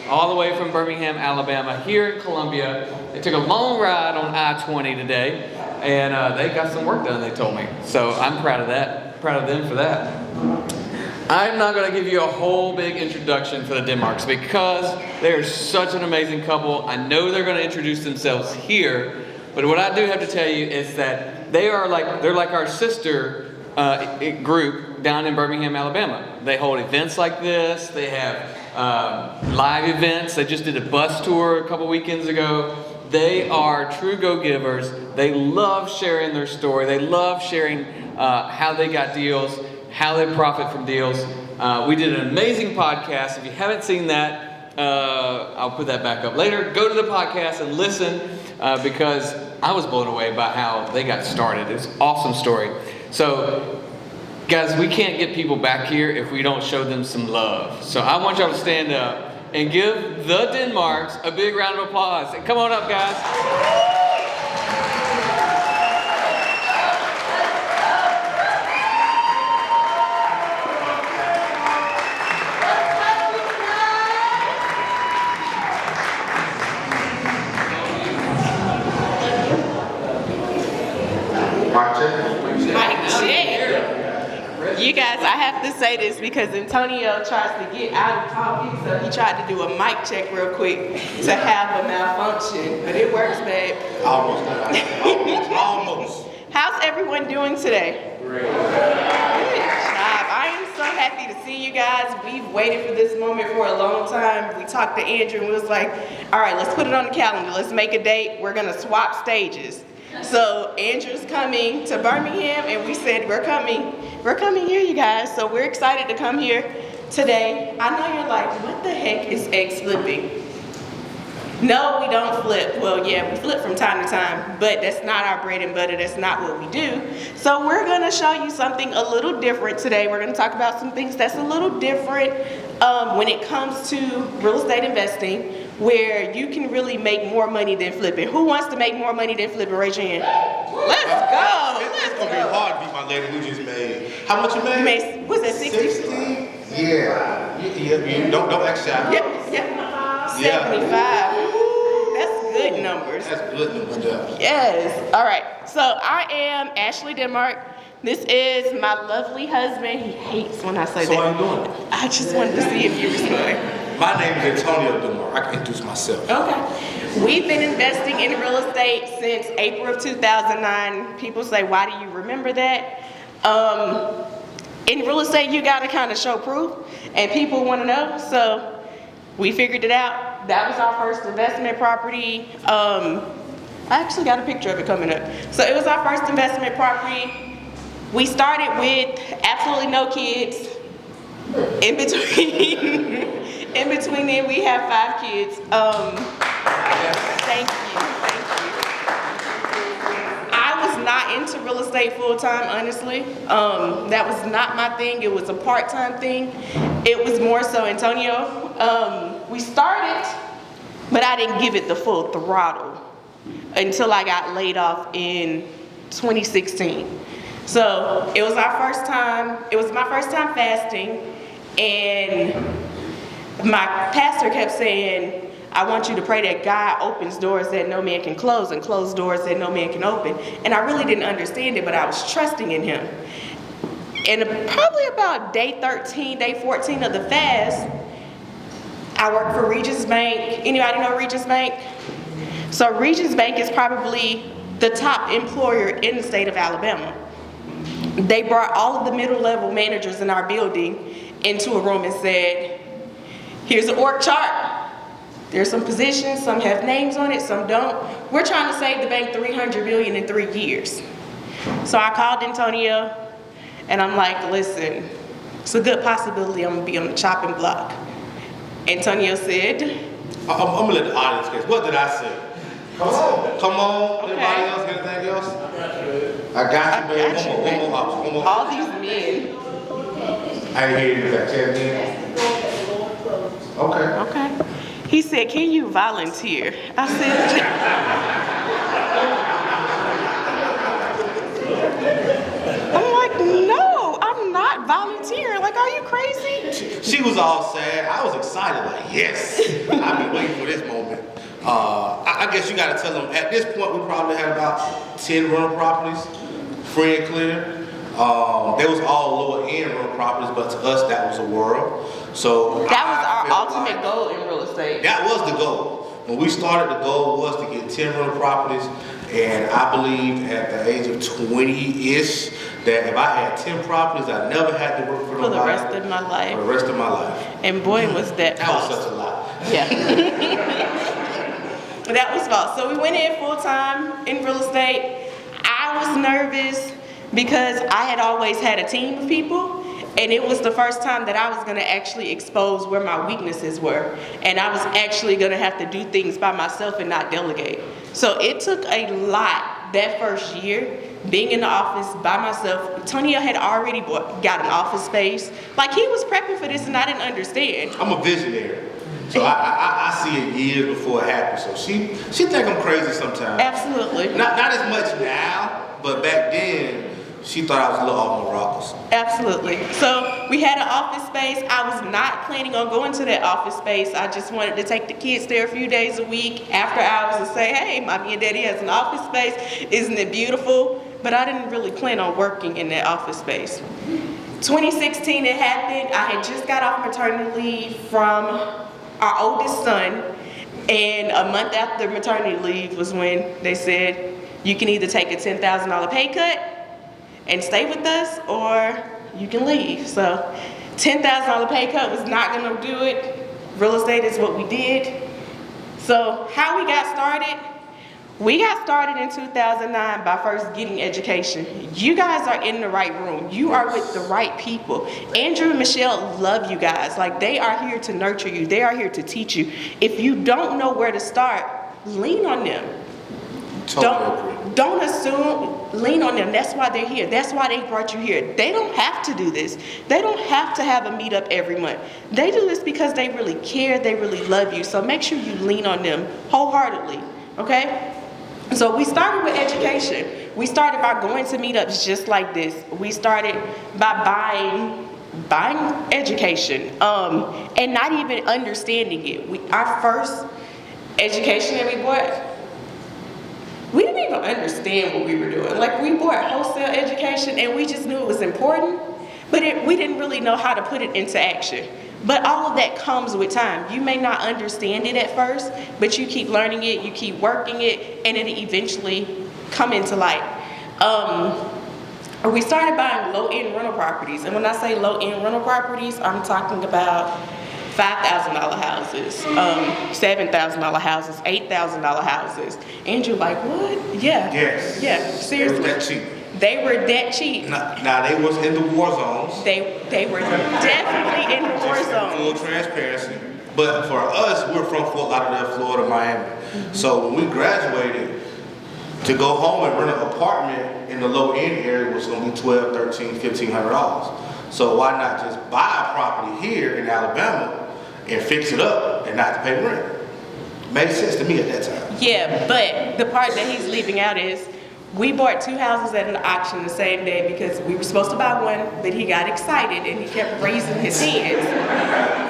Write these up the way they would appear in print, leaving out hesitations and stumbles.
all the way from Birmingham, Alabama, here in Columbia. They took a long ride on I-20 today, and they got some work done, they told me. So I'm proud of that, proud of them for that. I'm not going to give you a whole big introduction for the Denmarks because they're such an amazing couple. I know they're going to introduce themselves here, but what I do have to tell you is that they're like our sister group down in Birmingham, Alabama. They hold events like this. They have live events. They just did a bus tour a couple weekends ago. They are true go-givers. They love sharing their story. They love sharing how they got deals, how they profit from deals. We did an amazing podcast. If you haven't seen that, I'll put that back up later. Go to the podcast and listen because I was blown away by how they got started. It's an awesome story. So, guys, we can't get people back here if we don't show them some love. So I want y'all to stand up and give the Denmarks a big round of applause. Come on up, guys. You guys, I have to say this because Antonio tries to get out of talking, so he tried to do a mic check real quick to have a malfunction, but it works, babe. Almost. How's everyone doing today? Great. Good job. I am so happy to see you guys. We've waited for this moment for a long time. We talked to Andrew and we was like, all right, let's put it on the calendar. Let's make a date. We're going to swap stages. So Andrew's coming to Birmingham, and we said we're coming here, you guys. So we're excited to come here today. I know you're like, what the heck is egg flipping? No, we don't flip. Well, yeah, we flip from time to time, but that's not our bread and butter. That's not what we do. So we're gonna show you something a little different today. We're gonna talk about some things that's a little different when it comes to real estate investing, where you can really make more money than flipping. Who wants to make more money than flipping? Raise your hand. Let's go. It's gonna be hard to beat my lady who just made. How much you made? You made, was that 60? 60? Yeah. You don't act shy. Yep. 75. Ooh, that's good numbers. That's good numbers, yeah. Yes. All right. So I am Ashley Denmark. This is my lovely husband. He hates when I say that. So how you doing? I just wanted to see if you responded. My name is Antonio Denmark. I can introduce myself. Okay. We've been investing in real estate since April of 2009. People say, why do you remember that? In real estate, you got to kind of show proof, and people want to know. So we figured it out. That was our first investment property. I actually got a picture of it coming up. So it was our first investment property. We started with absolutely no kids. In between then, we have 5 kids. Thank you. I was not into real estate full time, honestly. That was not my thing. It was a part-time thing. It was more so Antonio. We started, but I didn't give it the full throttle until I got laid off in 2016. So it was our first time. It was my first time fasting, and my pastor kept saying, I want you to pray that God opens doors that no man can close and close doors that no man can open. And I really didn't understand it, but I was trusting in him. And probably about day 13, day 14 of the fast, I worked for Regions Bank. Anybody know Regions Bank? So Regions Bank is probably the top employer in the state of Alabama. They brought all of the middle-level managers in our building into a room and said, here's an org chart. There's some positions, some have names on it, some don't. We're trying to save the bank $300 million in 3 years. So I called Antonio, and I'm like, listen, it's a good possibility I'm gonna be on the chopping block. Antonio said, I'm gonna let the audience guess. What did I say? Come on. Okay. Anybody else got anything else? I got you, baby. One more option. all these men. I didn't hear you that. 10 men. Okay. Okay. He said, can you volunteer? I said, I'm like, no, I'm not volunteering. Like, I are you crazy? She was all sad. I was excited, like, yes, I've been waiting for this moment. I guess you gotta tell them, at this point, we probably had about 10 rental properties, free and clear. They was all lower end rental properties, but to us, that was a world. So That was I our felt ultimate like goal in real estate. that was the goal. When we started, the goal was to get 10 rental properties, and I believed at the age of 20-ish that if I had 10 properties, I never had to work for For the nobody rest of my life. for the rest of my life. And boy, was that That was false. such a lot. Yeah. That was false. So we went in full time in real estate. I was nervous because I had always had a team of people, and it was the first time that I was gonna actually expose where my weaknesses were. And I was actually gonna have to do things by myself and not delegate. So it took a lot that first year, being in the office by myself. Tonio had already got an office space. Like, he was prepping for this and I didn't understand. I'm a visionary. So I see it years before it happens. So she think I'm crazy sometimes. Absolutely. Not as much now, but back then, she thought I was a little off my rockers. Absolutely. So we had an office space. I was not planning on going to that office space. I just wanted to take the kids there a few days a week after hours and say, hey, mommy and daddy has an office space. Isn't it beautiful? But I didn't really plan on working in that office space. 2016 it happened. I had just got off maternity leave from our oldest son. And a month after maternity leave was when they said, you can either take a $10,000 pay cut and stay with us, or you can leave. So $10,000 pay cut was not gonna do it. Real estate is what we did. So how we got started? We got started in 2009 by first getting education. You guys are in the right room. You are with the right people. Andrew and Michelle love you guys. Like, they are here to nurture you. They are here to teach you. If you don't know where to start, lean on them. Don't assume, lean on them. That's why they're here. That's why they brought you here. They don't have to do this. They don't have to have a meetup every month. They do this because they really care, they really love you. So make sure you lean on them wholeheartedly, okay? So we started with education. We started by going to meetups just like this. We started by buying education, and not even understanding it. Our first education that we bought, we didn't even understand what we were doing. Like, we bought wholesale education and we just knew it was important, but we didn't really know how to put it into action. But all of that comes with time. You may not understand it at first, but you keep learning it, you keep working it, and it'll eventually come into light. We started buying low-end rental properties. And when I say low-end rental properties, I'm talking about $5,000 houses, $7,000 houses, $8,000 houses. Andrew, like, what? Yeah. Yes. Yeah, seriously. It was that cheap. They were that cheap. Now they was in the war zones. They were definitely in the war Just zone. full transparency. But for us, we're from Fort Lauderdale, Florida, Miami. So when we graduated, to go home and rent an apartment in the low end area was gonna be $1,200, $1,300, $1,500. So why not just buy a property here in Alabama and fix it up and not to pay rent? Made sense to me at that time. Yeah, but the part that he's leaving out is we bought 2 houses at an auction the same day because we were supposed to buy one, but he got excited and he kept raising his hands.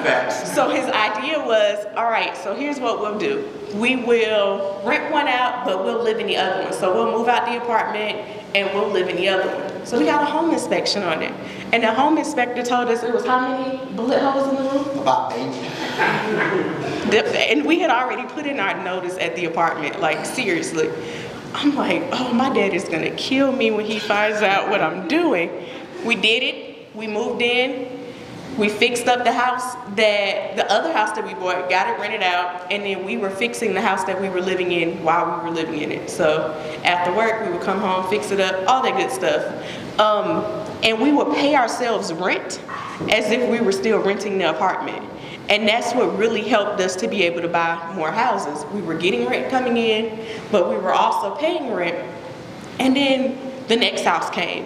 Facts. So his idea was, all right, so here's what we'll do. We will rent one out, but we'll live in the other one. So we'll move out the apartment and we'll live in the other one. So we got a home inspection on it. And the home inspector told us it was how many bullet holes in the roof? About 8. And we had already put in our notice at the apartment, like, seriously. I'm like, oh, my dad is gonna kill me when he finds out what I'm doing. We did it, we moved in, we fixed up the house the other house that we bought, got it rented out, and then we were fixing the house that we were living in while we were living in it. So after work, we would come home, fix it up, all that good stuff. And we would pay ourselves rent as if we were still renting the apartment. And that's what really helped us to be able to buy more houses. We were getting rent coming in, but we were also paying rent. And then the next house came,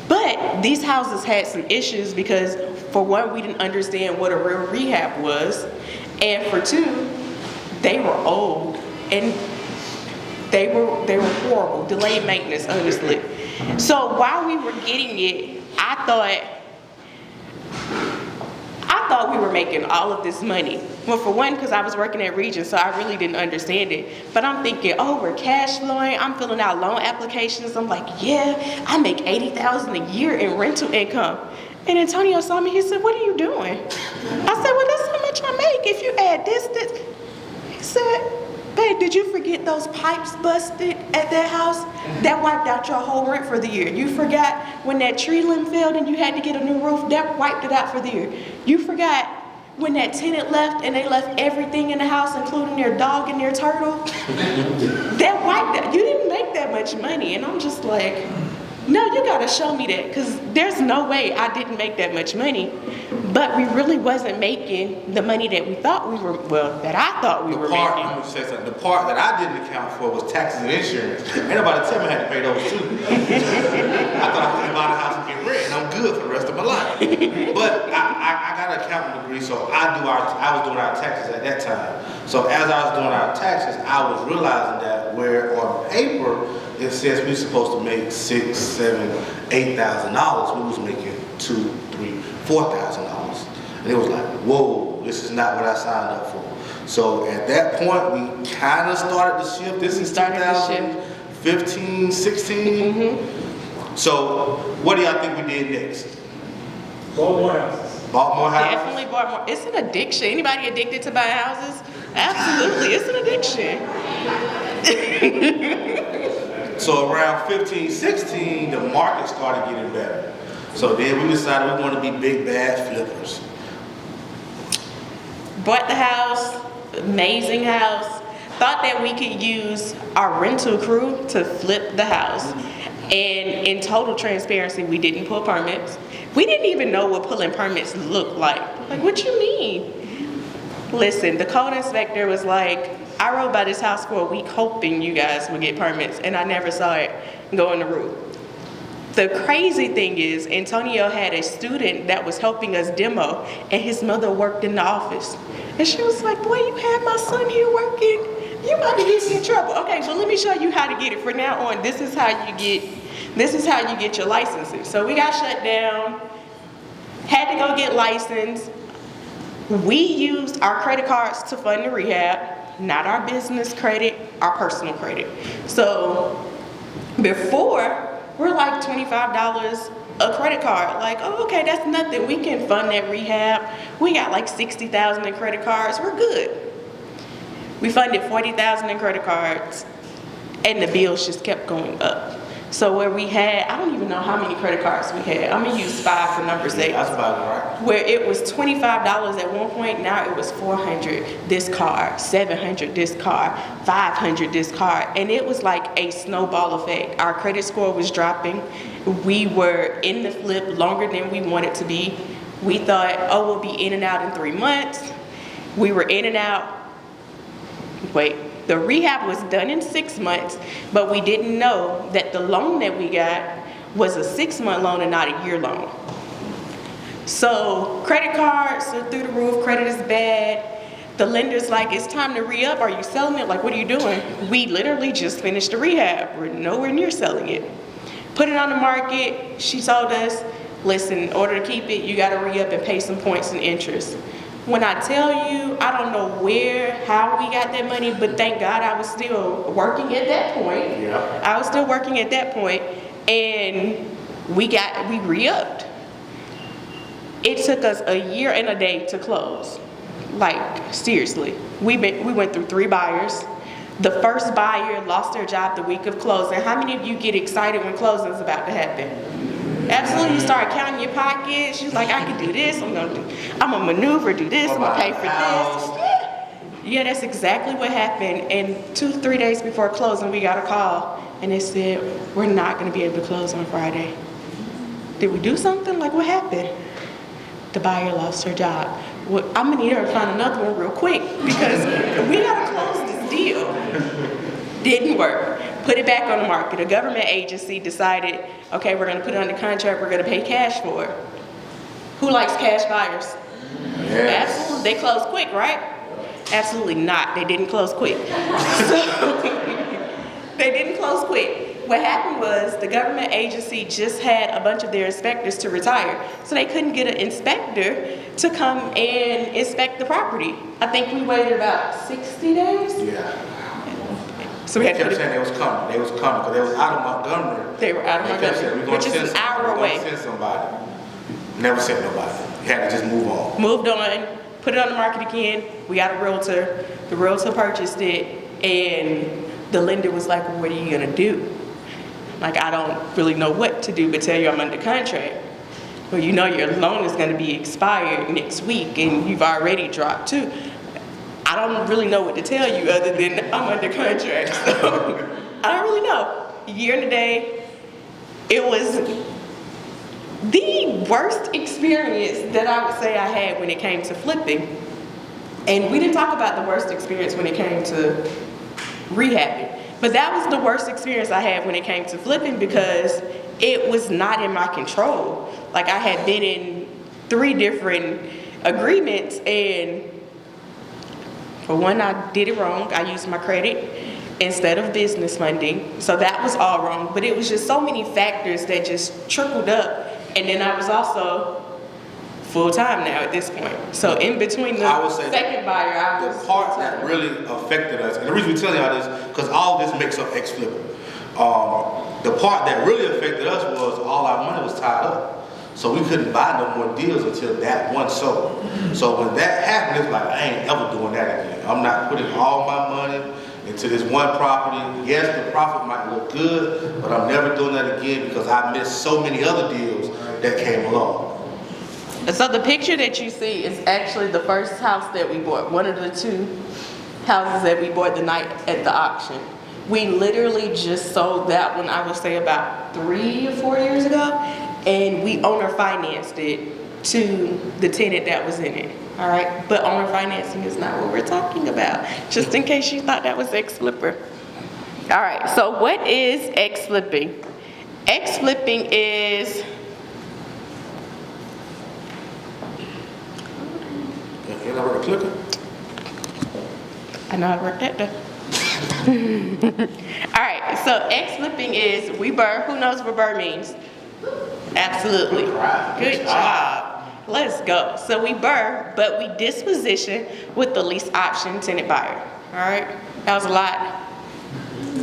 But these houses had some issues because, for one, we didn't understand what a real rehab was. And for two, they were old and they were horrible, delayed maintenance, honestly. So while we were getting it, I thought we were making all of this money. Well, for one, because I was working at Region, so I really didn't understand it. But I'm thinking, oh, we're cash flowing. I'm filling out loan applications. I'm like, yeah, I make $80,000 a year in rental income. And Antonio saw me. He said, what are you doing? I said, well, that's how much I make. If you add this. He said, babe, did you forget those pipes busted at that house? That wiped out your whole rent for the year. You forgot when that tree limb failed and you had to get a new roof? That wiped it out for the year. You forgot when that tenant left and they left everything in the house, including their dog and their turtle? That wiped out. You didn't make that much money. And I'm just like, no, you gotta show me that, because there's no way I didn't make that much money. But we really wasn't making the money that we thought we were, that I thought we were making. I'm gonna say something. The part that I didn't account for was taxes and insurance. Ain't nobody tell me I had to pay those too. I thought I could buy the house and get rent, and I'm good for the rest of my life. But I got an accounting degree, so I was doing our taxes at that time. So as I was doing our taxes, I was realizing that where on paper it says we're supposed to make $6,000, $7,000, $8,000, we was making $2,000, $3,000, $4,000. And it was like, whoa, this is not what I signed up for. So at that point, we kind of started to shift. This is 2015, 16. Mm-hmm. So what do y'all think we did next? Bought more houses. Bought more houses? Definitely bought more. It's an addiction. Anybody addicted to buying houses? Absolutely, it's an addiction. So around 15, 16, the market started getting better. So then we decided we want to be big bad flippers. Bought the house, amazing house. Thought that we could use our rental crew to flip the house. And in total transparency, we didn't pull permits. We didn't even know what pulling permits looked like. Like, what you mean? Listen, the code inspector was like, I rode by this house for a week hoping you guys would get permits, and I never saw it go in the roof. The crazy thing is, Antonio had a student that was helping us demo, and his mother worked in the office. And she was like, boy, you have my son here working. You might be getting in trouble. Okay, so let me show you how to get it. From now on, this is how you get your licensing. So we got shut down, had to go get licensed. We used our credit cards to fund the rehab, not our business credit, our personal credit. So before, we're like $25 a credit card. Like, oh, okay, that's nothing. We can fund that rehab. We got like $60,000 in credit cards. We're good. We funded $40,000 in credit cards, and the bills just kept going up. So where we had, I don't even know how many credit cards we had. I'm gonna use 5 for number's sake. That's about it, right? Where it was $25 at one point, now it was $400 this card, $700 this card, $500 this card. And it was like a snowball effect. Our credit score was dropping. We were in the flip longer than we wanted to be. We thought, oh, we'll be in and out in 3 months. We were in and out. Wait. The rehab was done in 6 months, but we didn't know that the loan that we got was a 6-month loan and not a year loan. So credit cards are through the roof, credit is bad. The lender's like, it's time to re-up, are you selling it? Like, what are you doing? We literally just finished the rehab. We're nowhere near selling it. Put it on the market, she told us, listen, in order to keep it, you gotta re-up and pay some points and interest. When I tell you, I don't know how we got that money, but thank God I was still working at that point. Yeah. I was still working at that point, and we re-upped. It took us a year and a day to close. Like, seriously. We went through 3 buyers. The first buyer lost their job the week of closing. How many of you get excited when closing is about to happen? Absolutely, you start counting your pockets. She's like, I can do this, I'm gonna maneuver, do this, I'm gonna pay for this. Yeah, that's exactly what happened. And 2-3 days before closing, we got a call, and they said, we're not gonna be able to close on Friday. Did we do something? Like, what happened? The buyer lost her job. Well, I'm gonna need her to find another one real quick, because we gotta close this deal. Didn't work. Put it back on the market. A government agency decided, okay, we're gonna put it under contract, we're gonna pay cash for it. Who likes cash buyers? Yes. Absolutely, they close quick, right? Absolutely not, they didn't close quick. So, they didn't close quick. what happened was the government agency just had a bunch of their inspectors to retire. So they couldn't get an inspector to come and inspect the property. I think we waited about 60 days. Yeah. So we They had to kept put saying it, they was coming because they was out of Montgomery. they were out of They kept saying, Montgomery, "We gonna which is send an hour somebody. We away. gonna send somebody." Never sent nobody. You had to just move on. Moved on, put it on the market again. We got a realtor. The realtor purchased it, and the lender was like, well, what are you gonna do? Like, I don't really know what to do but tell you I'm under contract. Well, you know your loan is gonna be expired next week and you've already dropped too. I don't really know what to tell you other than I'm under contract. So I don't really know. A year and a day, it was the worst experience that I would say I had when it came to flipping. And we didn't talk about the worst experience when it came to rehabbing. But that was the worst experience I had when it came to flipping because it was not in my control. Like, I had been in 3 different agreements, and for one, I did it wrong. I used my credit instead of business funding. So that was all wrong. But it was just so many factors that just trickled up. And then I was also full-time now at this point. So in between the I would say second buyer, I was the part that full-time. really affected us, and the reason we tell y'all this, because all this makes up ex-flipper. The part that really affected us was all our money was tied up. So we couldn't buy no more deals until that one sold. So when that happened, it's like, I ain't ever doing that again. I'm not putting all my money into this one property. Yes, the profit might look good, but I'm never doing that again because I missed so many other deals that came along. So the picture that you see is actually the first house that we bought. One of the 2 houses that we bought the night at the auction. We literally just sold that one, I would say about 3 or 4 years ago. And we owner financed it to the tenant that was in it. All right, but owner financing is not what we're talking about. Just in case you thought that was ex-flipper. All right, so what is ex-flipping? Ex-flipping is You know where to click it? I know how to work that though. All right, so ex-flipping is we burr. Who knows what burr means? Absolutely. Good job. Let's go. So we burr, but we disposition with the lease option tenant buyer. All right, that was a lot.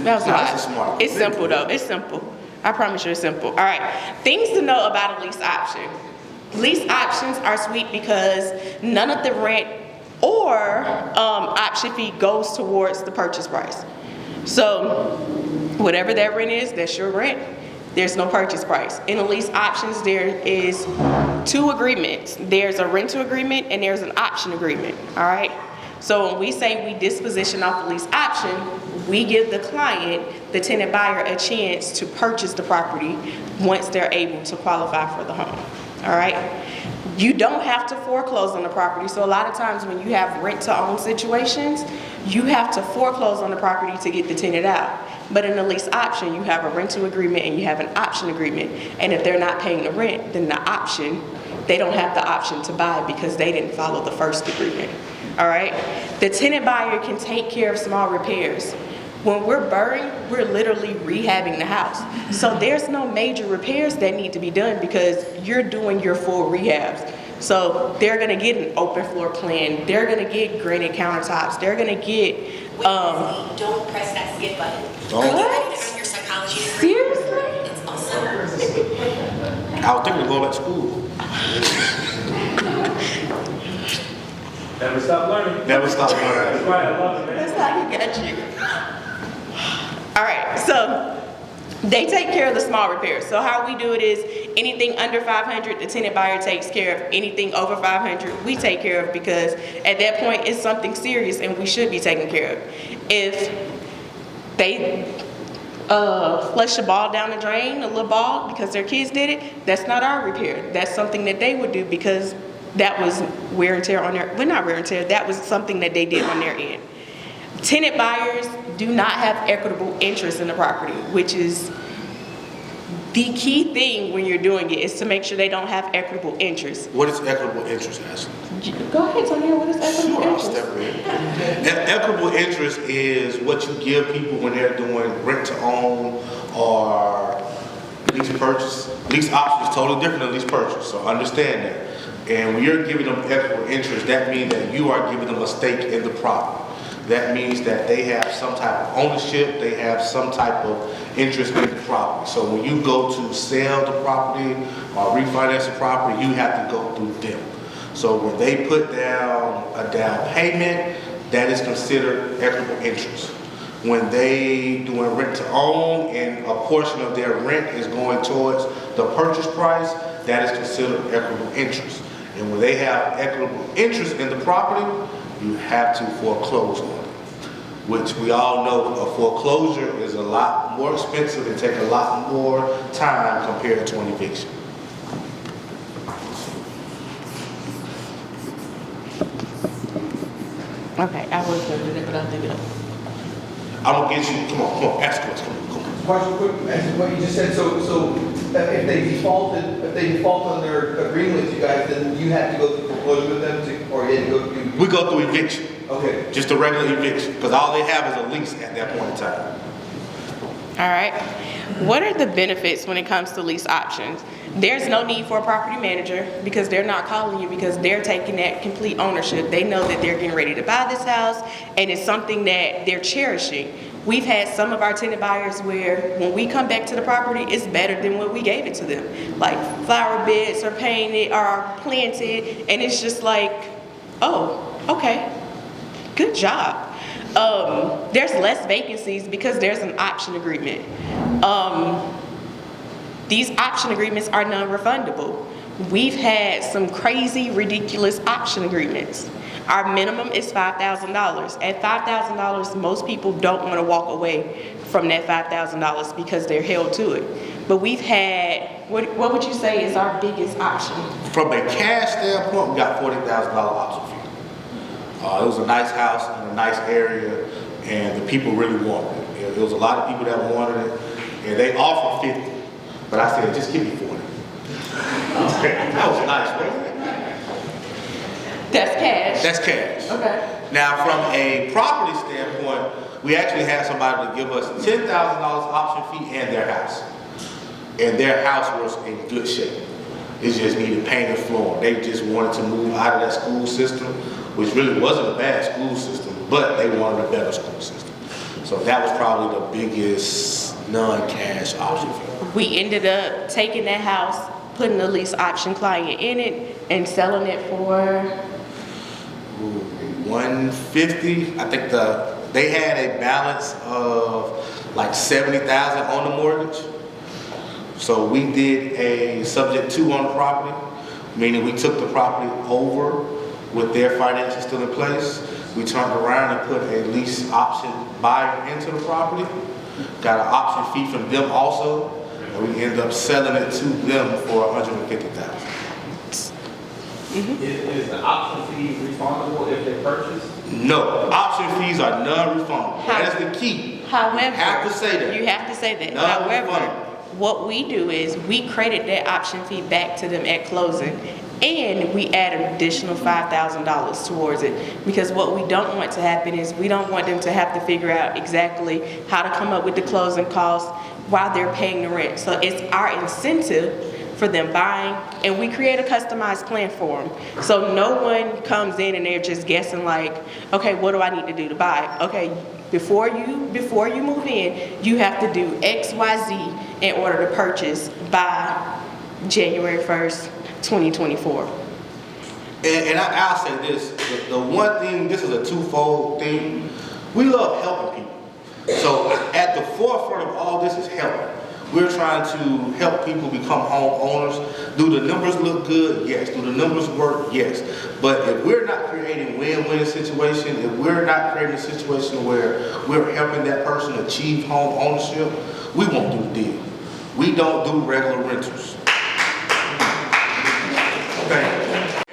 That was a lot. That's smart. It's simple though. It's simple. I promise you it's simple. All right, things to know about a lease option. Lease options are sweet because none of the rent or option fee goes towards the purchase price. So whatever that rent is, that's your rent. There's no purchase price. In the lease options, there is 2 agreements. There's a rental agreement and there's an option agreement, all right? So when we say we disposition off the lease option, we give the client, the tenant buyer, a chance to purchase the property once they're able to qualify for the home, all right? You don't have to foreclose on the property. So a lot of times when you have rent-to-own situations, you have to foreclose on the property to get the tenant out. But in the lease option, you have a rental agreement and you have an option agreement. And if they're not paying the rent, then the option, they don't have the option to buy because they didn't follow the first agreement. All right? The tenant buyer can take care of small repairs. When we're burring, we're literally rehabbing the house. So there's no major repairs that need to be done because you're doing your full rehabs. So they're gonna get an open floor plan. They're gonna get granite countertops. They're gonna get, Don't press that skip button. Don't. Are you ready to earn your psychology degree? seriously? It's awesome. I was thinking of going back to school. Never stop learning. Never stop learning. That's right, I love it, man. That's how he got you. All right, so they take care of the small repairs. So how we do it is anything under 500, the tenant buyer takes care of. Anything over 500, we take care of because at that point it's something serious and we should be taken care of. If they flush a ball down the drain, a little ball, because their kids did it, that's not our repair. That's something that they would do because that was wear and tear on their, well, not wear and tear, that was something that they did on their end. Tenant buyers do not have equitable interest in the property, which is the key thing when you're doing it, is to make sure they don't have equitable interest. What is equitable interest, Ashley? Go ahead, Tonya, what is equitable Sure, I'll interest? step in. Equitable interest is what you give people when they're doing rent to own or lease purchase. Lease option is totally different than lease purchase, so understand that. And when you're giving them equitable interest, that means that you are giving them a stake in the property. That means that they have some type of ownership, they have some type of interest in the property. So when you go to sell the property or refinance the property, you have to go through them. So when they put down a down payment, that is considered equitable interest. When they doing rent to own and a portion of their rent is going towards the purchase price, that is considered equitable interest. And when they have equitable interest in the property, you have to foreclose on it, which we all know a foreclosure is a lot more expensive and take a lot more time compared to an eviction. Okay, I was gonna do that, but I'll do it. I'm gonna get you, come on, ask us, come on. Question quick, answer what you just said, so if they default on their agreement with you guys, then you have to go through foreclosure with them to, or you have to go through? We go through eviction, Okay. just a regular eviction, because all they have is a lease at that point in time. All right. What are the benefits when it comes to lease options? There's no need for a property manager because they're not calling you because they're taking that complete ownership. They know that they're getting ready to buy this house and it's something that they're cherishing. We've had some of our tenant buyers where when we come back to the property, it's better than what we gave it to them. Like flower beds are painted, are planted, and it's just like, oh, okay, good job. There's less vacancies because there's an option agreement. These option agreements are non-refundable. We've had some crazy, ridiculous option agreements. Our minimum is $5,000. At $5,000, most people don't want to walk away from that $5,000 because they're held to it. But we've had, what would you say is our biggest option? From a cash standpoint, we got $40,000 option fee. It was a nice house in a nice area, and the people really wanted it. There was a lot of people that wanted it, and they offered 50, but I said, just give me 40. That was nice, wasn't it? That's cash. That's cash. Okay. Now, from a property standpoint, we actually had somebody to give us $10,000 option fee and their house. And their house was in good shape. It just needed paint and flooring. They just wanted to move out of that school system, which really wasn't a bad school system, but they wanted a better school system. So that was probably the biggest non-cash option fee. We ended up taking that house, putting the lease option client in it, and selling it for 150. I think they had a balance of like 70,000 on the mortgage. So we did a subject to on the property, meaning we took the property over with their finances still in place. We turned around and put a lease option buyer into the property. Got an option fee from them also, and we ended up selling it to them for $150,000. Is the option fee refundable if they purchase? No, option fees are non-refundable. That is the key. However, You have to say that. You have to say that. Non-refundable. However, what we do is we credit that option fee back to them at closing, and we add an additional $5,000 towards it. Because what we don't want to happen is we don't want them to have to figure out exactly how to come up with the closing costs while they're paying the rent. So it's our incentive for them buying, and we create a customized plan for them. So no one comes in and they're just guessing like, okay, what do I need to do to buy? Okay, before you move in, you have to do X, Y, Z in order to purchase by January 1st, 2024. And I'll say this, the one thing, this is a twofold thing, we love helping people. So at the forefront of all this is helping. We're trying to help people become homeowners. Do the numbers look good? Yes. Do the numbers work? Yes. But if we're not creating win-win situation, if we're not creating a situation where we're helping that person achieve home ownership, we won't do the deal. We don't do regular rentals. Okay.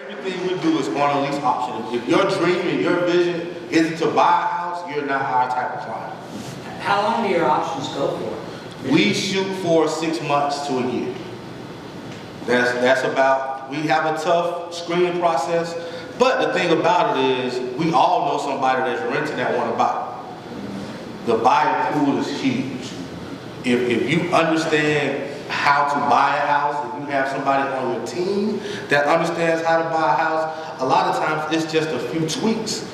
Everything we do is on a lease option. If your dream and your vision isn't to buy a house, you're not our type of client. How long do your options go for? We shoot for 6 months to a year. That's about, we have a tough screening process, but the thing about it is we all know somebody that's renting that want to buy. The buyer pool is huge. if you understand how to buy a house, if you have somebody on your team that understands how to buy a house, a lot of times it's just a few tweaks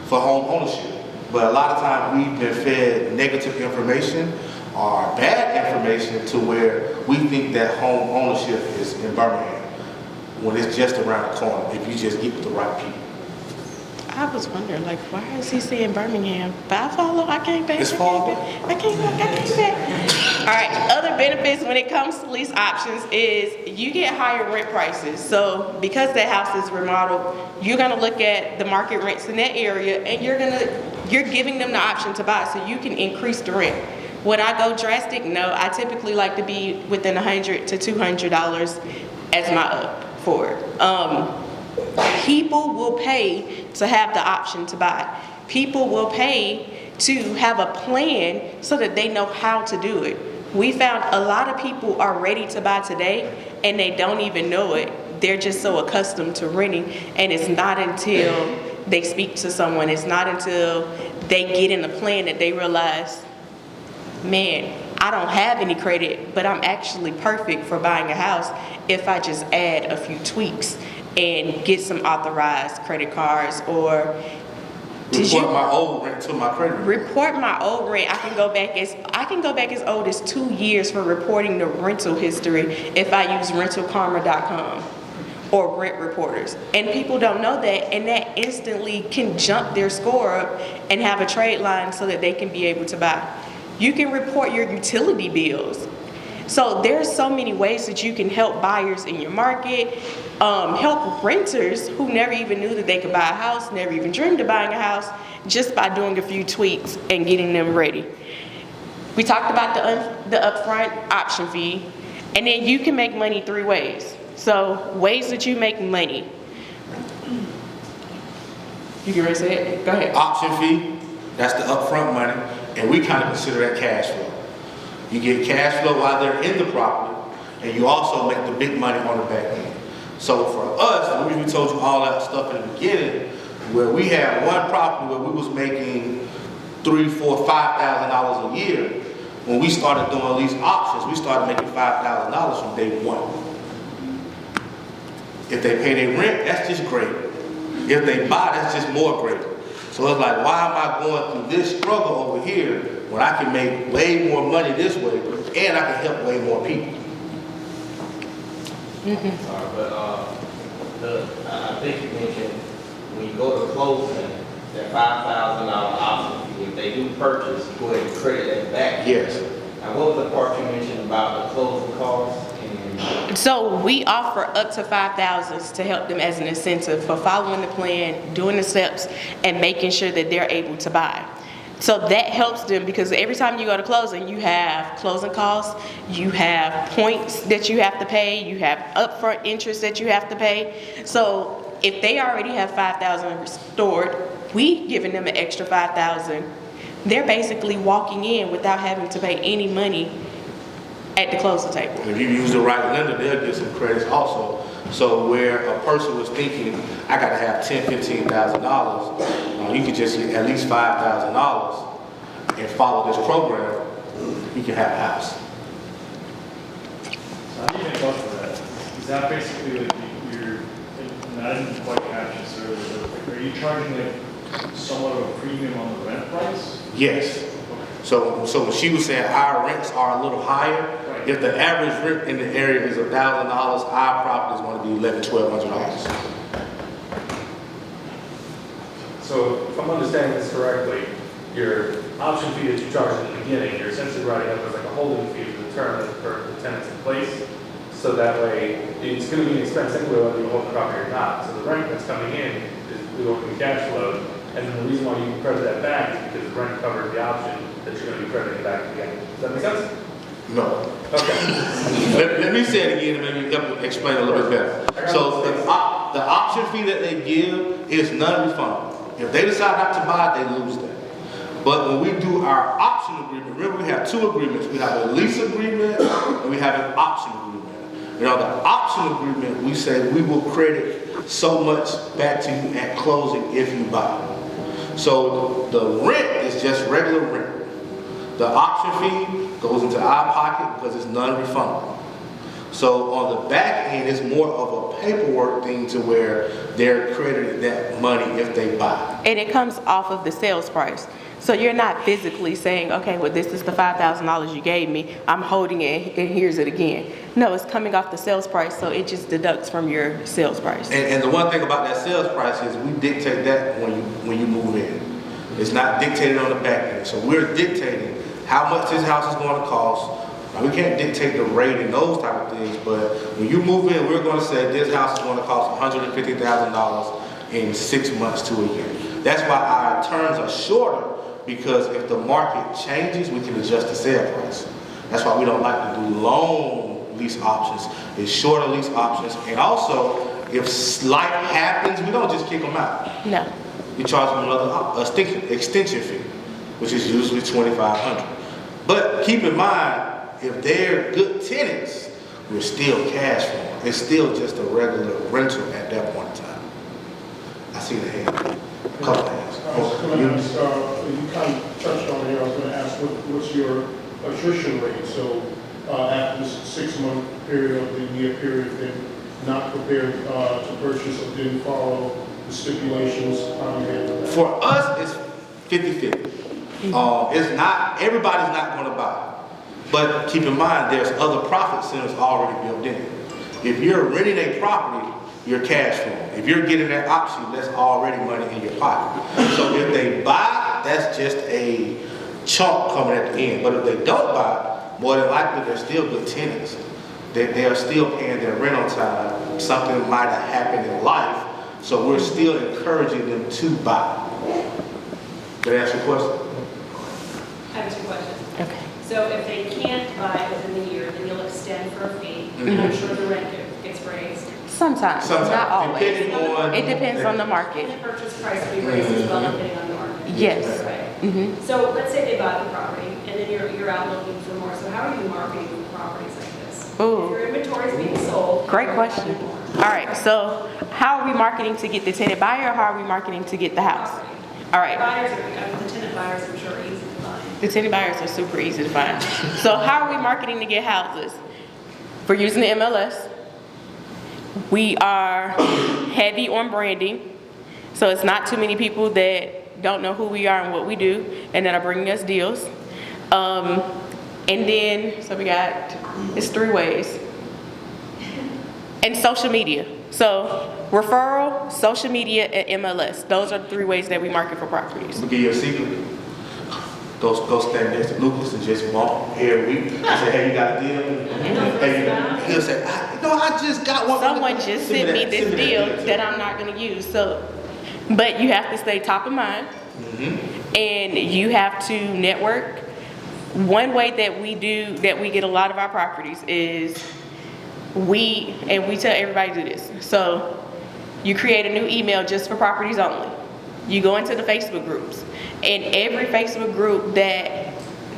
for home ownership. But a lot of times we've been fed negative information or bad information to where we think that home ownership is in Birmingham when it's just around the corner if you just get with the right people. I was wondering, like, why is he saying Birmingham? But I follow, I came back. It's I far. came back. All right, other benefits when it comes to lease options is you get higher rent prices. So because that house is remodeled, you're gonna look at the market rents in that area and you're giving them the option to buy so you can increase the rent. Would I go drastic? No, I typically like to be within $100 to $200 as my up for it. People will pay to have the option to buy. People will pay to have a plan so that they know how to do it. We found a lot of people are ready to buy today and they don't even know it. They're just so accustomed to renting, and it's not until they speak to someone, it's not until they get in the plan that they realize, man, I don't have any credit, but I'm actually perfect for buying a house if I just add a few tweaks and get some authorized credit cards. Or Report my old rent to my credit report. report my old rent. I can go back as old as 2 years for reporting the rental history if I use rentalkarma.com or rent reporters. And people don't know that, and that instantly can jump their score up and have a trade line so that they can be able to buy. You can report your utility bills. So there's so many ways that you can help buyers in your market, help renters who never even knew that they could buy a house, never even dreamed of buying a house, just by doing a few tweaks and getting them ready. We talked about the upfront option fee, and then you can make money 3 ways. So ways that you make money. You can say it? Go ahead. Option fee, that's the upfront money, and we kind of consider that cash flow. You get cash flow while they're in the property, and you also make the big money on the back end. So for us, we told you all that stuff in the beginning, where we had one property where we was making $3,000, $4,000, $5,000 a year. When we started doing lease options, we started making $5,000 from day one. If they pay their rent, that's just great. If they buy, that's just more great. So it's like, why am I going through this struggle over here when I can make way more money this way and I can help way more people? Sorry, but I think you mentioned when you go to closing, that $5,000 option fee, if they do purchase, you go ahead and credit that back. Yes. And what was the part you mentioned about the closing costs? So we offer up to $5,000 to help them as an incentive for following the plan, doing the steps, and making sure that they're able to buy. So that helps them, because every time you go to closing, you have closing costs, you have points that you have to pay, you have upfront interest that you have to pay. So if they already have $5,000 restored, we giving them an extra $5,000. They're basically walking in without having to pay any money at the closing table. If you use the right lender, they'll get some credits also. So where a person was thinking, I gotta have $10,000, $15,000, you could just get at least $5,000 and follow this program, you can have a house. So how do you make up for that? Is that basically like you're, and I didn't quite catch this earlier, but are you charging like somewhat of a premium on the rent price? Yes. So when she was saying our rents are a little higher, if the average rent in the area is $1,000, our property is going to be $1,100, $1,200. So if I'm understanding this correctly, your option fee that you charge at the beginning, you're essentially writing up as like a holding fee for the term that the tenant's in place. So that way, it's going to be an expense anyway whether you hold the property or not. So the rent that's coming in is going to be cash flow. And then the reason why you can credit that back is because the rent covered the option that you're going to be crediting back again. Does that make sense? No. Okay. Let me say it again and maybe help explain a little bit better. So the option fee that they give is non-refundable. If they decide not to buy, they lose that. But when we do our option agreement, remember we have 2 agreements. We have a lease agreement and we have an option agreement. You know, the option agreement, we say we will credit so much back to you at closing if you buy. So the rent is just regular rent. The auction fee goes into our pocket because it's non-refundable. So on the back end, it's more of a paperwork thing to where they're credited that money if they buy. And it comes off of the sales price. So you're not physically saying, okay, well, this is the $5,000 you gave me, I'm holding it, and here's it again. No, it's coming off the sales price, so it just deducts from your sales price. And the one thing about that sales price is we dictate that when you move in. It's not dictated on the back end. So we're dictating how much this house is going to cost. Now, we can't dictate the rate and those type of things, but when you move in, we're going to say this house is going to cost $150,000 in 6 months to a year. That's why our terms are shorter, because if the market changes, we can adjust the sale price. That's why we don't like to do long lease options. It's shorter lease options. And also, if life happens, we don't just kick them out. No. We charge them another extension fee, which is usually $2,500. But keep in mind, if they're good tenants, we're still cash flowing. It's still just a regular rental at that point in time. I see the hand. Couple of hands. You kind of touched on here. I was going to ask, what's your attrition rate? So after this 6-month period or the year period, if they're not prepared to purchase or didn't follow the stipulations, how do you handle that? For us, it's 50-50. It's not, everybody's not going to buy. But keep in mind, there's other profit centers already built in. If you're renting a property, you're cash flowing. If you're getting that option, that's already money in your pocket. So if they buy, that's just a chunk coming at the end. But if they don't buy, more than likely they're still good tenants. They are still paying their rent on time. Something might have happened in life, so we're still encouraging them to buy. Did I answer your question? I have 2 questions. Okay. So if they can't buy within the year, then you'll extend for a fee, and I'm sure the rent gets raised. Sometimes, not always. Depending on. It depends on the And market. the purchase price will be raised as well, depending on the market. Yes. Right. So let's say they buy the property, and then you're out looking for more. So how are you marketing properties like this? Ooh. If your inventory is being sold. Great question. All right, so how are we marketing to get the tenant buyer, or how are we marketing to get the house? All right. Buyers are, the tenant buyers, I'm sure, are easy to find. The tenant buyers are super easy to find. So how are we marketing to get houses? We're using the MLS. We are heavy on branding. So it's not too many people that don't know who we are and what we do and that are bringing us deals. And then, so we got, it's 3 ways. And social media. So referral, social media, and MLS. Those are the 3 ways that we market for properties. I'll give you a secret. Go stand next to Lucas and just walk every week and say, hey, you got a deal? Hey, he'll say, I just got one. Someone just sent me this deal that I'm not going to use. So, but you have to stay top of mind, and you have to network. One way that we get a lot of our properties is we tell everybody to do this. So you create a new email just for properties only. You go into the Facebook groups, and every Facebook group that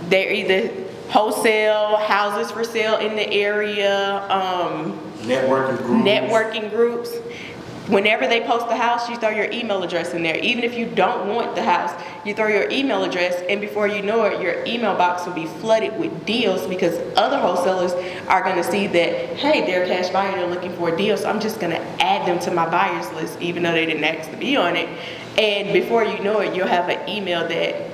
they're either wholesale, houses for sale in the area, networking groups. Whenever they post the house, you throw your email address in there. Even if you don't want the house, you throw your email address, and before you know it, your email box will be flooded with deals, because other wholesalers are going to see that, hey, they're a cash buyer, they're looking for a deal, so I'm just going to add them to my buyers list, even though they didn't ask to be on it. And before you know it, you'll have an email that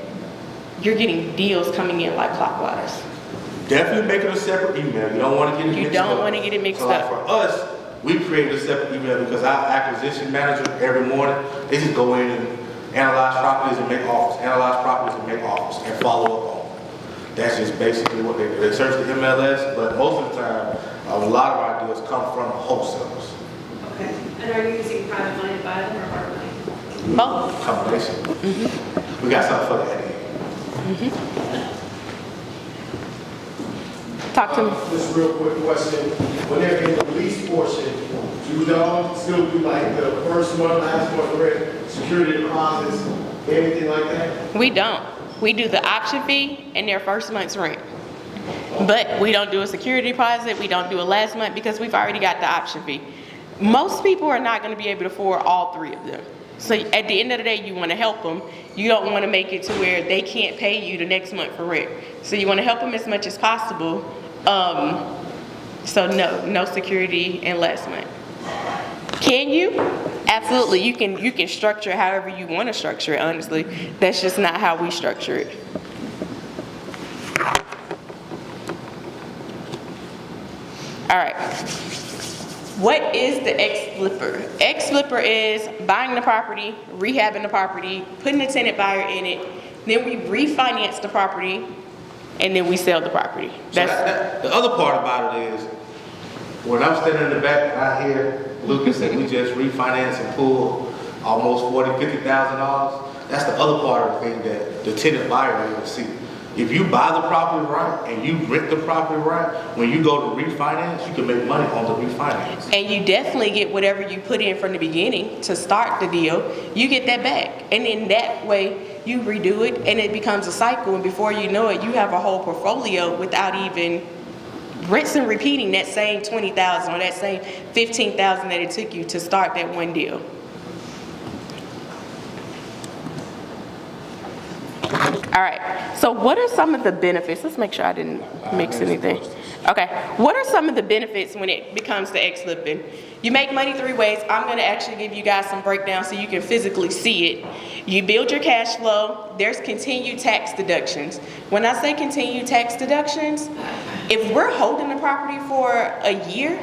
you're getting deals coming in like clockwise. Definitely make it a separate email. You don't want to get it mixed up. You don't want to get it mixed So like up. for us, we created a separate email because our acquisition manager every morning, they just go in and analyze properties and make offers, and follow up on them. That's just basically what they do. They search the MLS, but most of the time, a lot of our deals come from wholesalers. Okay. And are you using private money to buy them or hard money? Both. Combination. We got something for that. Talk to me. Just a real quick question. When they're in the lease portion, do y'all still do like the first month, last month rent, security deposits, anything like that? We don't. We do the option fee and their first month's rent. But we don't do a security deposit, we don't do a last month, because we've already got the option fee. Most people are not going to be able to afford all 3 of them. So at the end of the day, you want to help them. You don't want to make it to where they can't pay you the next month for rent. So you want to help them as much as possible. So no security in last month. Can you? Absolutely. You can structure it however you want to structure it, honestly. That's just not how we structure it. All right. What is the ex-flipper? Ex-flipper is buying the property, rehabbing the property, putting a tenant buyer in it, then we refinance the property, and then we sell the property. So the other part about it is, when I'm standing in the back and I hear Lucas and we just refinance and pull almost $40,000-$50,000, that's the other part of the thing that the tenant buyer will see. If you buy the property right and you rent the property right, when you go to refinance, you can make money on the refinance. And you definitely get whatever you put in from the beginning to start the deal, you get that back. And in that way, you redo it and it becomes a cycle. And before you know it, you have a whole portfolio without even rinse and repeating that same $20,000 or that same $15,000 that it took you to start that one deal. All right, so what are some of the benefits? Let's make sure I didn't mix anything. Okay, what are some of the benefits when it becomes to ex-flipping? You make money 3 ways. I'm gonna actually give you guys some breakdown so you can physically see it. You build your cash flow. There's continued tax deductions. When I say continued tax deductions, if we're holding the property for a year,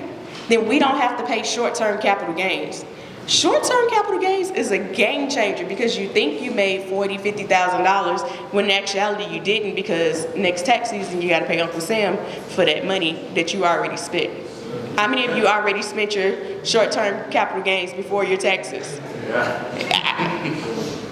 then we don't have to pay short-term capital gains. Short-term capital gains is a game changer because you think you made $40,000, $50,000 when in actuality you didn't, because next tax season you got to pay Uncle Sam for that money that you already spent. How many of you already spent your short-term capital gains before your taxes? Yeah.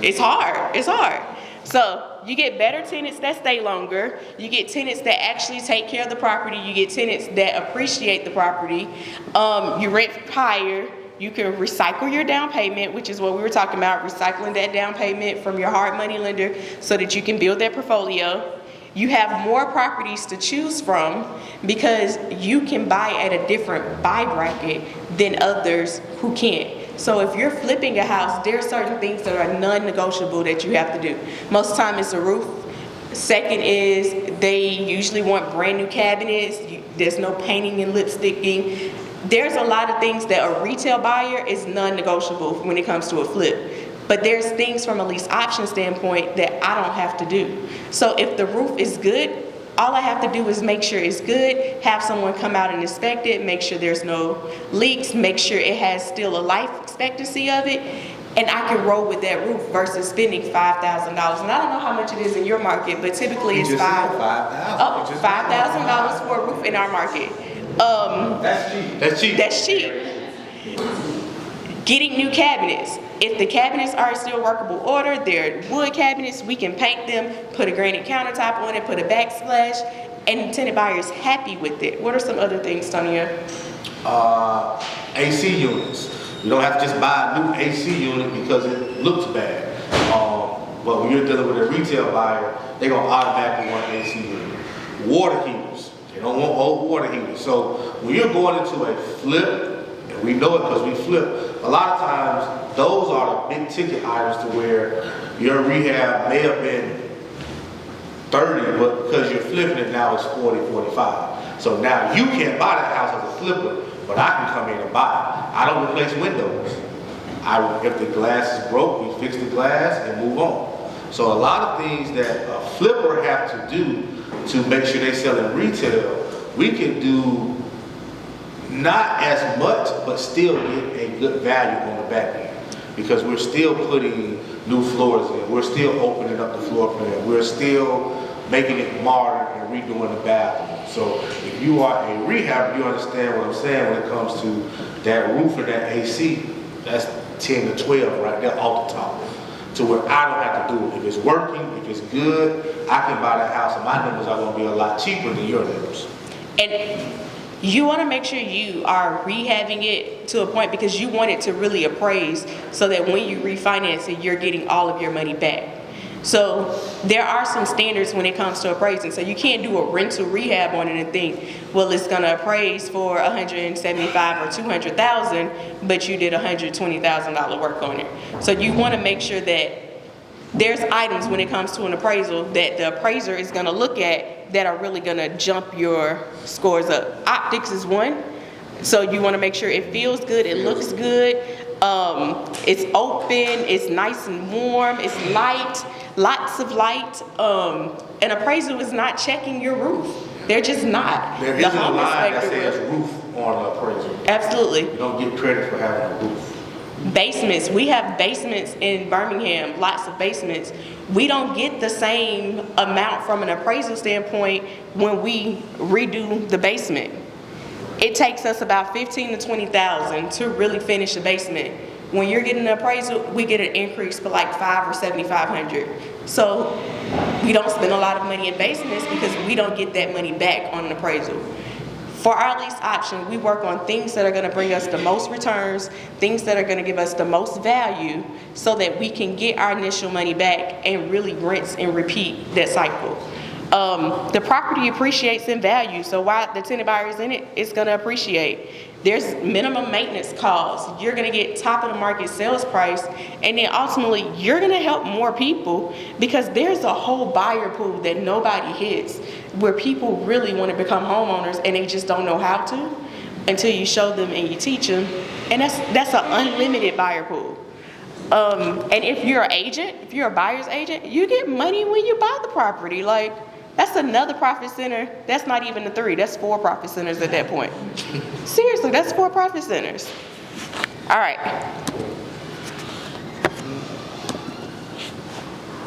It's hard. It's hard. So you get better tenants that stay longer. You get tenants that actually take care of the property. You get tenants that appreciate the property. You rent higher. You can recycle your down payment, which is what we were talking about, recycling that down payment from your hard money lender so that you can build that portfolio. You have more properties to choose from because you can buy at a different buy bracket than others who can't. So if you're flipping a house, there are certain things that are non-negotiable that you have to do. Most of the time it's a roof. Second is they usually want brand new cabinets. There's no painting and lipsticking. There's a lot of things that a retail buyer is non-negotiable when it comes to a flip. But there's things from a lease option standpoint that I don't have to do. So if the roof is good, all I have to do is make sure it's good, have someone come out and inspect it, make sure there's no leaks, make sure it has still a life expectancy of it, and I can roll with that roof versus spending $5,000. And I don't know how much it is in your market, but typically it's $5,000 for a roof in our market. That's cheap. That's cheap. That's cheap. Getting new cabinets. If the cabinets are still workable order, they're wood cabinets, we can paint them, put a granite countertop on it, put a backsplash, and the tenant buyer is happy with it. What are some other things, Tonya? AC units. You don't have to just buy a new AC unit because it looks bad. But when you're dealing with a retail buyer, they're going to automatically want an AC unit. Water heaters. They don't want old water heaters. So when you're going into a flip, and we know it because we flip, a lot of times those are the big ticket items to where your rehab may have been 30, but because you're flipping it now it's 40, 45. So now you can't buy that house as a flipper, but I can come in and buy it. I don't replace windows. If the glass is broke, we fix the glass and move on. So a lot of things that a flipper have to do to make sure they sell in retail, we can do not as much, but still get a good value on the back end. Because we're still putting new floors in. We're still opening up the floor plan. We're still making it modern and redoing the bathroom. So if you are a rehab, you understand what I'm saying when it comes to that roof and that AC. That's 10 to 12 right there off the top. To where I don't have to do it. If it's working, if it's good, I can buy that house and my numbers are going to be a lot cheaper than your numbers. And you want to make sure you are rehabbing it to a point because you want it to really appraise so that when you refinance it, you're getting all of your money back. So there are some standards when it comes to appraising. So you can't do a rental rehab on it and think, well, it's gonna appraise for $175,000 or $200,000, but you did $120,000 work on it. So you wanna make sure that there's items when it comes to an appraisal that the appraiser is gonna look at that are really gonna jump your scores up. Optics is one. So you wanna make sure it feels good, it looks good, it's open, it's nice and warm, it's light, lots of light. An appraisal is not checking your roof. They're just not. There The isn't a home line that inspector says will. roof on the appraisal. Absolutely. You don't get credit for having a roof. Basements, we have basements in Birmingham, lots of basements. We don't get the same amount from an appraisal standpoint when we redo the basement. It takes us about 15 to 20,000 to really finish the basement. When you're getting an appraisal, we get an increase for like 5 or 7,500. So we don't spend a lot of money in basements because we don't get that money back on an appraisal. For our lease option, we work on things that are gonna bring us the most returns, things that are gonna give us the most value so that we can get our initial money back and really rinse and repeat that cycle. The property appreciates in value, so while the tenant buyer is in it, it's gonna appreciate. There's minimum maintenance costs. You're gonna get top of the market sales price, and then ultimately, you're gonna help more people because there's a whole buyer pool that nobody hits, where people really wanna become homeowners and they just don't know how to until you show them and you teach them, and that's an unlimited buyer pool. And if you're an agent, if you're a buyer's agent, you get money when you buy the property. Like, that's another profit center. That's not even the 3, that's 4 profit centers at that point. Seriously, that's 4 profit centers. All right.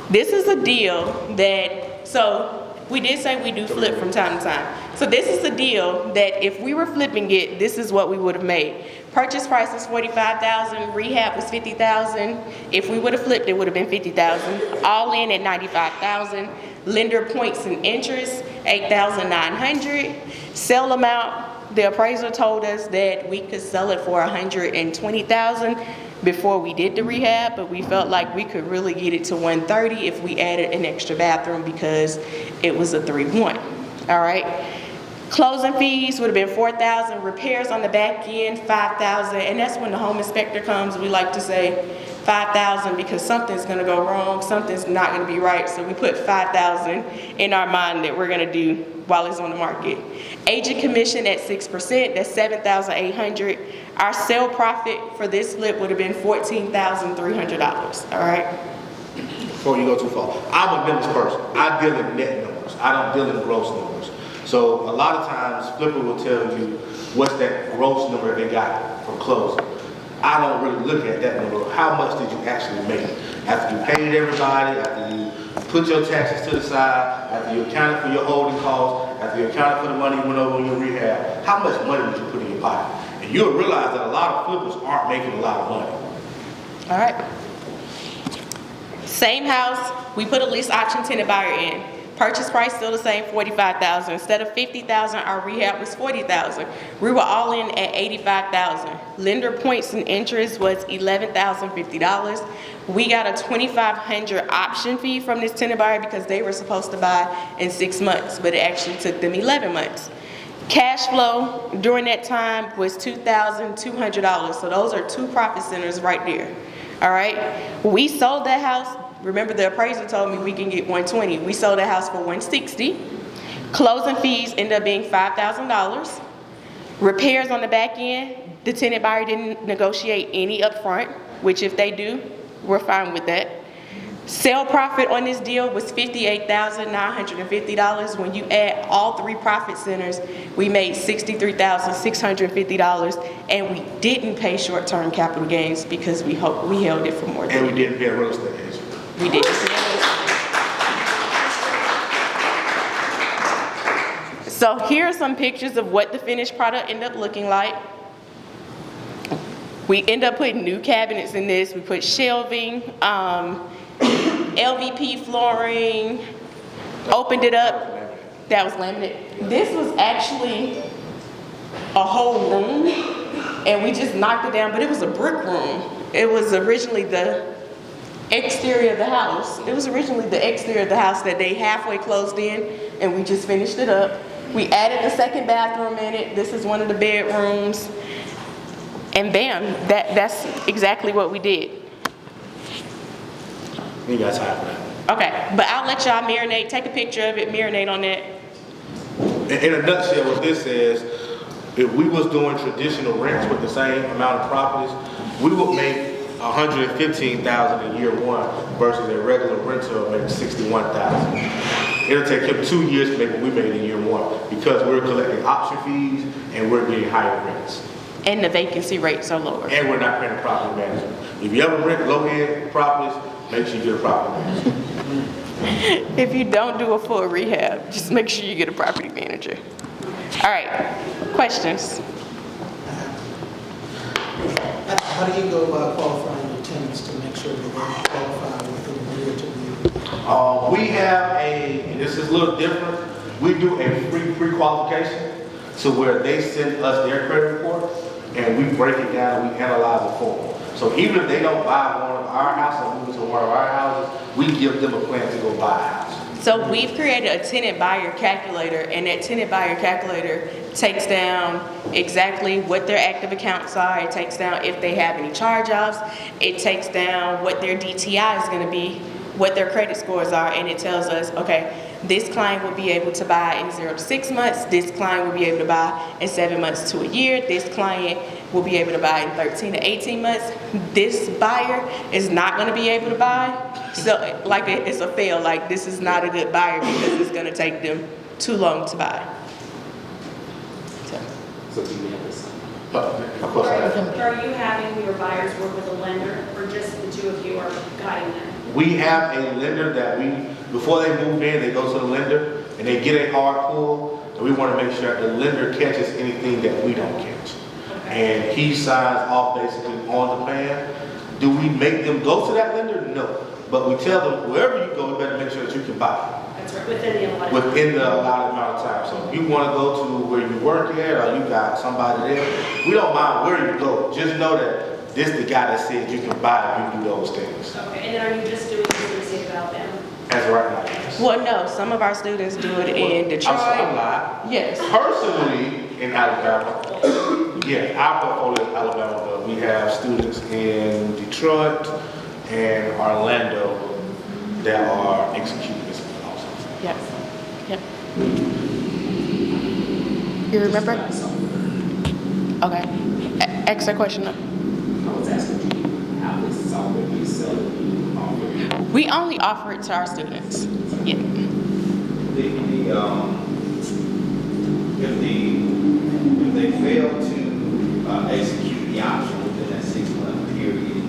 This is a deal that, so we did say we do flip from time to time. So this is the deal that if we were flipping it, this is what we would have made. Purchase price was $45,000, rehab was $50,000. If we would have flipped, it would have been $50,000. All in at $95,000. Lender points and interest, $8,900. Sale amount, the appraiser told us that we could sell it for $120,000 before we did the rehab, but we felt like we could really get it to $130,000 if we added an extra bathroom because it was a 3-1. All right. Closing fees would have been $4,000. Repairs on the back end, $5,000. And that's when the home inspector comes. We like to say $5,000 because something's going to go wrong. Something's not going to be right. So we put $5,000 in our mind that we're going to do while it's on the market. Agent commission at 6%. That's $7,800. Our sale profit for this flip would have been $14,300. All right. Before you go too far, I'm a business person. I deal in net numbers. I don't deal in gross numbers. So a lot of times, flipper will tell you what's that gross number they got from closing. I don't really look at that number. How much did you actually make? After you paid everybody, after you put your taxes to the side, after you accounted for your holding costs, after you accounted for the money you went over in your rehab, how much money did you put in your pocket? And you'll realize that a lot of flippers aren't making a lot of money. All right. Same house, we put a lease option tenant buyer in. Purchase price still the same, $45,000. Instead of $50,000, our rehab was $40,000. We were all in at $85,000. Lender points and interest was $11,050. We got a $2,500 option fee from this tenant buyer because they were supposed to buy in 6 months, but it actually took them 11 months. Cash flow during that time was $2,200. So those are 2 profit centers right there. All right. We sold that house. Remember, the appraiser told me we can get $120,000. We sold the house for $160,000. Closing fees ended up being $5,000. Repairs on the back end, the tenant buyer didn't negotiate any upfront, which if they do, we're fine with that. Sale profit on this deal was $58,950. When you add all 3 profit centers, we made $63,650, and we didn't pay short-term capital gains because we held it for more than. And we didn't pay a real estate agent. We did. So here are some pictures of what the finished product ended up looking like. We end up putting new cabinets in this. We put shelving, LVP flooring, opened it up. That was laminate. This was actually a whole room, and we just knocked it down, but it was a brick room. It was originally exterior of the house. It was originally the exterior of the house that they halfway closed in, and we just finished it up. We added the second bathroom in it. This is one of the bedrooms. And bam, that's exactly what we did. You got time for that. Okay, but I'll let y'all marinate, take a picture of it, marinate on that. In a nutshell, what this says, if we was doing traditional rents with the same amount of properties, we would make $115,000 in year one versus a regular renter making $61,000. It'll take him 2 years to make what we made in year one because we're collecting option fees and we're getting higher rents. And the vacancy rates are lower. And we're not paying a property manager. If you ever rent low-end properties, make sure you get a property manager. If you don't do a full rehab, just make sure you get a property manager. All right, questions? How do you go about qualifying your tenants to make sure that they qualify within a year to the We have and this is a little different, we do a free pre-qualification to where they send us their credit report and we break it down and we analyze it for them. So even if they don't buy one of our houses and move to one of our houses, we give them a plan to go buy a house. So we've created a tenant buyer calculator, and that tenant buyer calculator takes down exactly what their active accounts are. It takes down if they have any charge-offs. It takes down what their DTI is going to be, what their credit scores are, and it tells us, okay, this client will be able to buy in 0 to 6 months. This client will be able to buy in 7 months to a year. This client will be able to buy in 13 to 18 months. This buyer is not going to be able to buy. So like it's a fail, like this is not a good buyer because it's going to take them too long to buy. So do you have this? Of course I have. Are you having your buyers work with a lender, or just the two of you are guiding them? We have a lender that before they move in, they go to the lender and they get a hard pull. And we want to make sure the lender catches anything that we don't catch. And he signs off basically on the plan. Do we make them go to that lender? No. But we tell them, wherever you go, you better make sure that you can buy. That's right, within the allotted. Within the allotted amount of time. So if you want to go to where you work at or you got somebody there, we don't mind where you go. Just know that this is the guy that said you can buy if you do those things. Okay, and then are you just doing this in the state of Alabama? As of right now, yes. Well, no, some of our students do it in Detroit. I'm lying. Yes. Personally, in Alabama, yeah, our portfolio is Alabama, but we have students in Detroit and Orlando that are executing this one also. Yep. Yep. You remember? Okay. Extra question. I was asking you, how this software do you sell it? We only offer it to our students. Yeah. If they fail to execute the option within that 6 month period,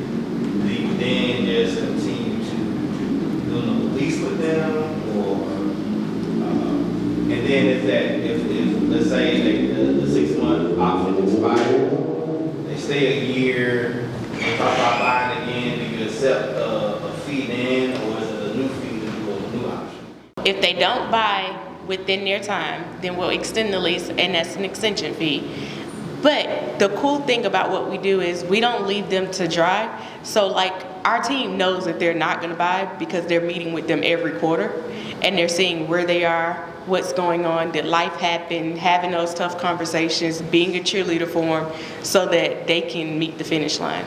do you then just continue to do another lease with them, or and then if let's say the 6 month option expired, they stay a year, they talk about buying again, do you accept a fee then, or is it a new fee to do a new option? If they don't buy within their time, then we'll extend the lease, and that's an extension fee. But the cool thing about what we do is we don't leave them to dry. So like our team knows that they're not gonna buy because they're meeting with them every quarter and they're seeing where they are, what's going on, did life happen, having those tough conversations, being a cheerleader for them so that they can meet the finish line.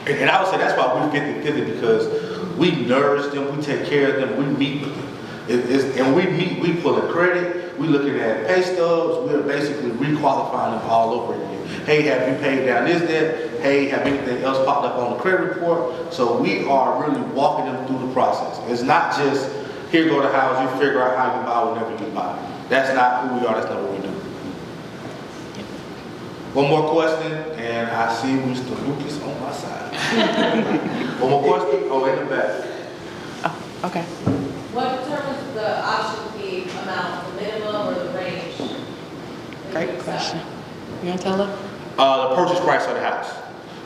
And I would say that's why we're 50-50 because we nourish them, we take care of them, we meet with them. And we pull a credit, we looking at pay stubs, we're basically requalifying them all over again. Hey, have you paid down this debt? Hey, have anything else popped up on the credit report? So we are really walking them through the process. It's not just, here go the house, you figure out how you buy whenever you buy. That's not who we are, that's not what we do. One more question, and I see Mr. Lucas on my side. One more question? Oh, in the back. Oh, okay. What determines the option fee amount, the minimum or the range? Great question. You wanna tell her? The purchase price of the house.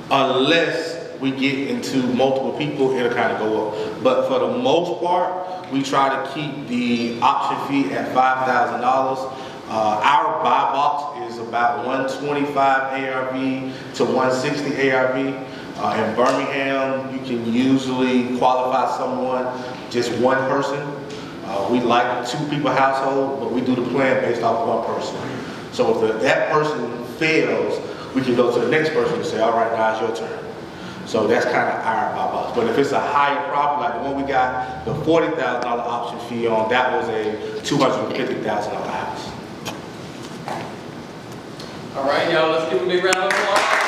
Unless we get into multiple people, it'll kind of go up. But for the most part, we try to keep the option fee at $5,000. Our buy box is about 125 ARV to 160 ARV. In Birmingham, you can usually qualify someone, just one person. We like 2 people household, but we do the plan based off one person. So if that person fails, we can go to the next person and say, all right, now it's your turn. So that's kind of our bylaws. But if it's a higher property, like the one we got the $40,000 option fee on, that was a $250,000 house. All right, y'all, let's give them a big round of applause.